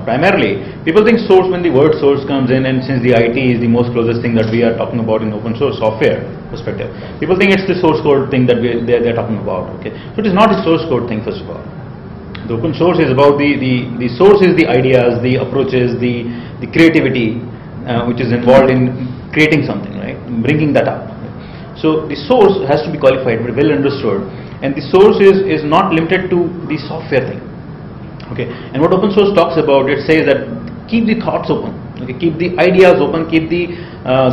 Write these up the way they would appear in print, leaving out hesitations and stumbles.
primarily, people think source when the word source comes in, and since the IT is the most closest thing that we are talking about in open source software perspective, people think it's the source code thing that they're talking about. Okay, so it is not a source code thing. First of all, the open source is about the source is the ideas, the approaches, the creativity which is involved in creating something, right? Bringing that up. So the source has to be qualified, well understood, and the source is not limited to the software thing. Okay, and what open source talks about, it says that keep the thoughts open. Okay, keep the ideas open, keep the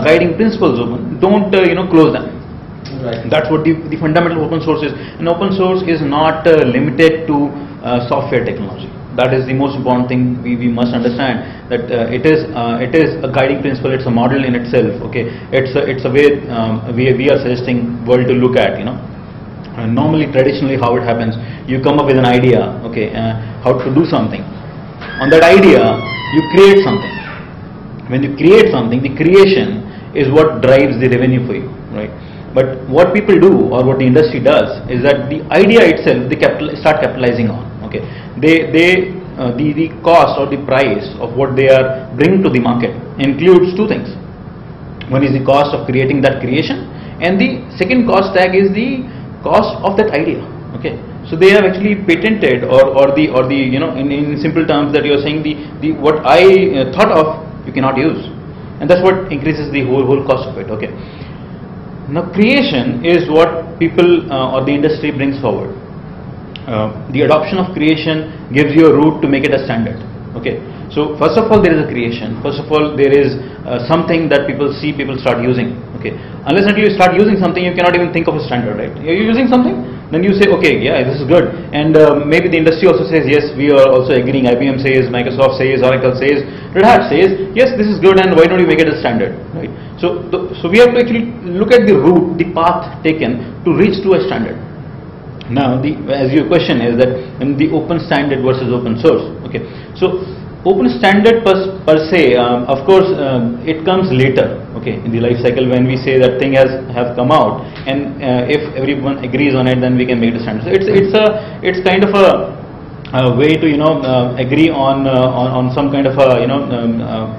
guiding principles open. Don't close them. Right. That's what the fundamental open source is. And open source is not limited to software technology. That is the most important thing we must understand. That it is a guiding principle. It's a model in itself. Okay, it's a way we are suggesting world to look at. Normally, traditionally, how it happens, you come up with an idea, okay, how to do something. On that idea, you create something. When you create something, the creation is what drives the revenue for you, right? But what people do, or what the industry does, is that the idea itself, they start capitalizing on. Okay, the cost or the price of what they are bringing to the market includes two things. One is the cost of creating that creation, and the second cost tag is the cost of that idea. Okay, so they have actually patented or the in simple terms that you are saying the what I thought of, you cannot use, and that's what increases the whole cost of it. Okay, now creation is what people or the industry brings forward. The adoption of creation gives you a route to make it a standard. Okay, so first of all there is a creation. First of all there is something that people start using. Okay, unless until you start using something, you cannot even think of a standard, right? Are you using something? Then you say, okay, yeah, this is good, and maybe the industry also says yes, we are also agreeing. IBM says, Microsoft says, Oracle says, Red Hat says, yes, this is good, and why don't you make it a standard, right? So we have to actually look at the route, the path taken to reach to a standard. Now, as your question is that in the open standard versus open source. Okay, so open standard per se, of course, it comes later. Okay, in the life cycle when we say that thing have come out, and if everyone agrees on it, then we can make the standard. So it's kind of a way to agree on some kind of a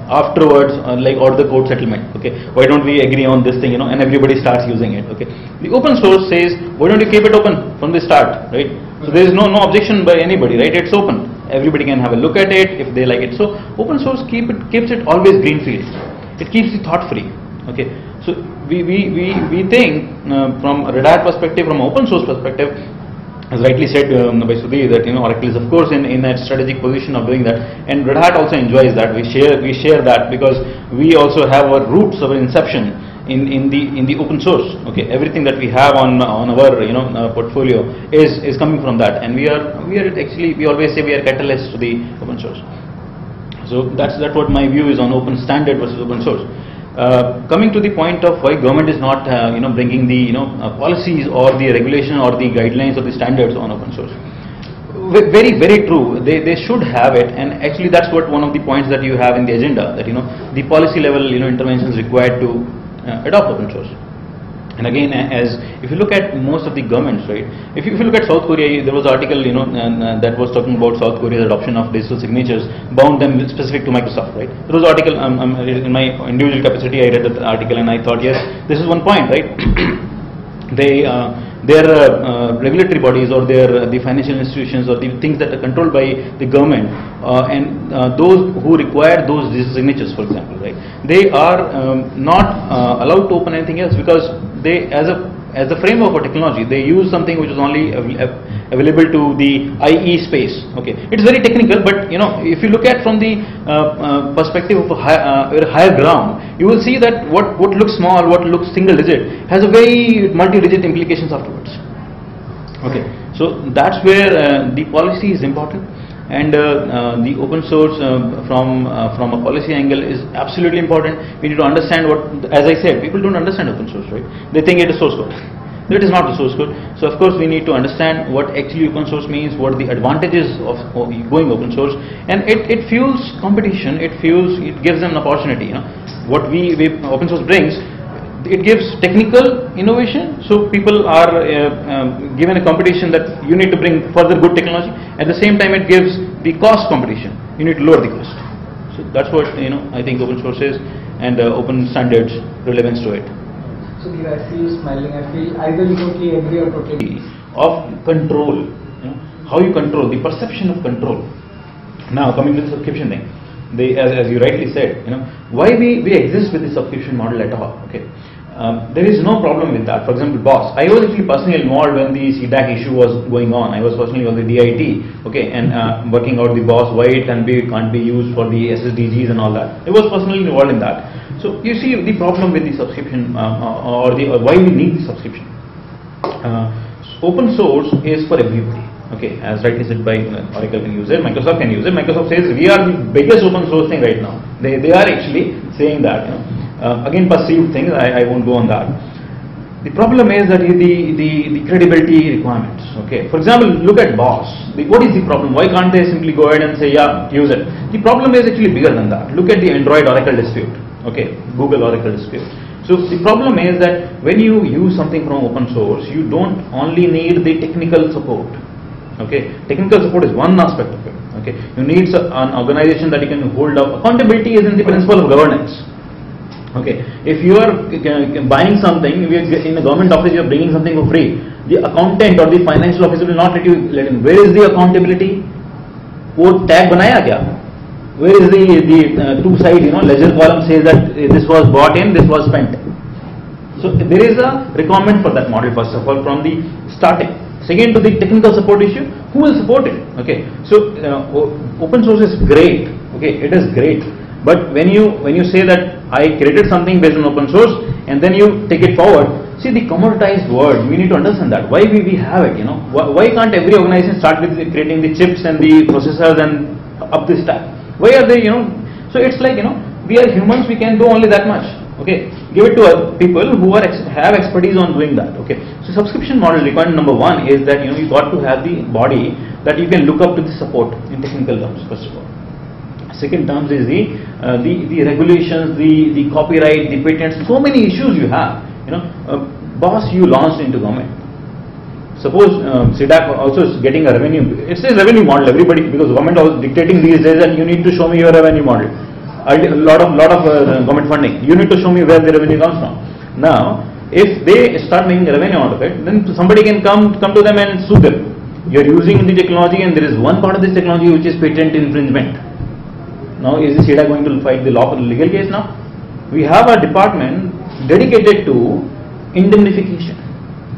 afterwards like order the code settlement. Okay, why don't we agree on this thing, and everybody starts using it. Okay, the open source says, why don't you keep it open from the start, right? So there is no objection by anybody, right? It's open. Everybody can have a look at it if they like it. So open source keeps it always greenfield. It keeps it thought free. Okay, so we think from a Red Hat perspective, from an open source perspective, as rightly said by Sudhir, that Oracle is of course in a strategic position of doing that, and Red Hat also enjoys that. We share that because we also have our roots, our inception in the open source. Okay, everything that we have on our portfolio is coming from that, and we always say we are catalysts to the open source. So that's what my view is on open standard versus open source. Coming to the point of why government is not bringing the policies or the regulation or the guidelines or the standards on open source. Very, very true. They should have it, and actually that's what one of the points that you have in the agenda, that the policy level interventions required to adopt open source. And again, as if you look at most of the governments, right? If you look at South Korea, there was an article that was talking about South Korea's adoption of digital signatures, bound them specific to Microsoft, right? There was an article in my individual capacity. I read that article and I thought, yes, this is one point, right? Their regulatory bodies or the financial institutions or the things that are controlled by the government and those who require those digital signatures, for example, right? They are not allowed to open anything else, because they, as a framework for technology, they use something which is only available to the IE space. Okay, it's very technical, but if you look at from the perspective of a higher ground, you will see that what looks small, what looks single digit, has a very multi-digit implications afterwards. Okay, so that's where the policy is important, and the open source from a policy angle is absolutely important. We need to understand what, as I said, people don't understand open source, right? They think it is source code. It is not the source code. So of course we need to understand what actually open source means, what are the advantages of going open source, and it fuels competition. It gives them an opportunity. What open source brings, it gives technical innovation. So people are given a competition that you need to bring further good technology. At the same time, it gives the cost competition. you need to lower the cost. So that's what I think open source is, and open standards relevance to it. So I see you smiling. I feel either you totally agree or totally of control. How you control, the perception of control. Now coming to the subscription thing, as you rightly said, why we exist with the subscription model at all. Okay, there is no problem with that. For example, BOSS. I was actually personally involved when the CDAC issue was going on. I was personally on the DIT, okay, and working out the BOSS, why it can't be used for the SSDGs and all that. I was personally involved in that. So you see the problem with the subscription, or why we need the subscription. Open source is for everybody. Okay, as rightly said by Oracle can use it, Microsoft can use it. Microsoft says we are the biggest open source thing right now. They are actually saying that. Again, perceived things. I won't go on that. The problem is that the credibility requirements. Okay, for example, look at BOSS. What is the problem? Why can't they simply go ahead and say, yeah, use it? The problem is actually bigger than that. Look at the Android Oracle dispute. Okay, Google Oracle dispute. So the problem is that when you use something from open source, you don't only need the technical support. Okay, technical support is one aspect of it. Okay, you need an organization that you can hold up. Accountability is in the principle of governance. Okay, if you are buying something in a government office, you are bringing something for free. The accountant or the financial officer will not let in. Where is the accountability? वो tag बनाया क्या? Where is the two side ledger column says that this was bought in, this was spent. So there is a requirement for that model first of all from the starting. Second, to the technical support issue, who will support it? Okay, so open source is great. Okay, it is great. But when you say that I created something based on open source and then you take it forward, see the commoditized word. We need to understand that why we have it. Why can't every organization start with creating the chips and the processors and up this stack? Why are they? So it's like we are humans. We can do only that much. Okay, give it to people who have expertise on doing that. Okay, so subscription model requirement number one is that you got to have the body that you can look up to the support in technical terms first of all. Second terms is the regulations, the copyright, the patents. So many issues you have. BOSS you launched into government. Suppose CDAC also is getting a revenue. It's a revenue model. Everybody, because government was dictating these days that you need to show me your revenue model. A lot of government funding. You need to show me where the revenue comes from. Now, if they start making revenue out of it, then somebody can come to them and sue them. You are using the technology, and there is one part of this technology which is patent infringement. Now, is the CDAC going to fight the law for the legal case now? We have a department dedicated to indemnification.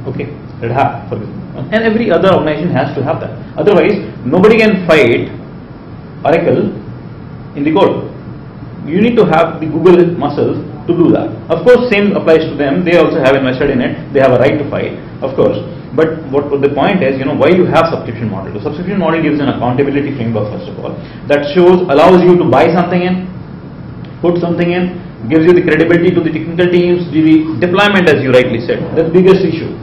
Okay, Red Hat, and every other organization has to have that. Otherwise, nobody can fight Oracle in the court. You need to have the Google muscles to do that. Of course, same applies to them. They also have invested in it. They have a right to fight, of course. But what the point is, why you have subscription model? The subscription model gives an accountability framework first of all that allows you to buy something in, put something in, gives you the credibility to the technical teams, the deployment as you rightly said, the biggest issue.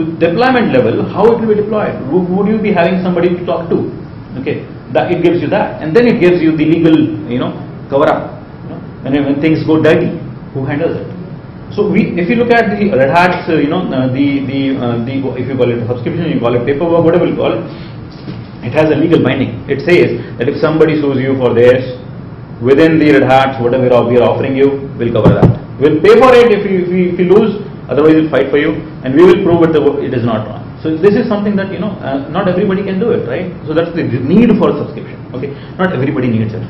To deployment level, how it will be deployed? Would you be having somebody to talk to? Okay, that it gives you that, and then it gives you the legal, cover up. When things go dirty, who handles it? So if you look at the Red Hat's, if you call it a subscription, you call it paperwork, whatever you call it, it has a legal binding. It says that if somebody sues you for this, within the Red Hat, whatever we are offering you, we'll cover that. We'll pay for it if you lose, otherwise we'll fight for you, and we will prove it is not wrong. So this is something that not everybody can do it, right? So that's the need for subscription. Okay, not everybody needs it.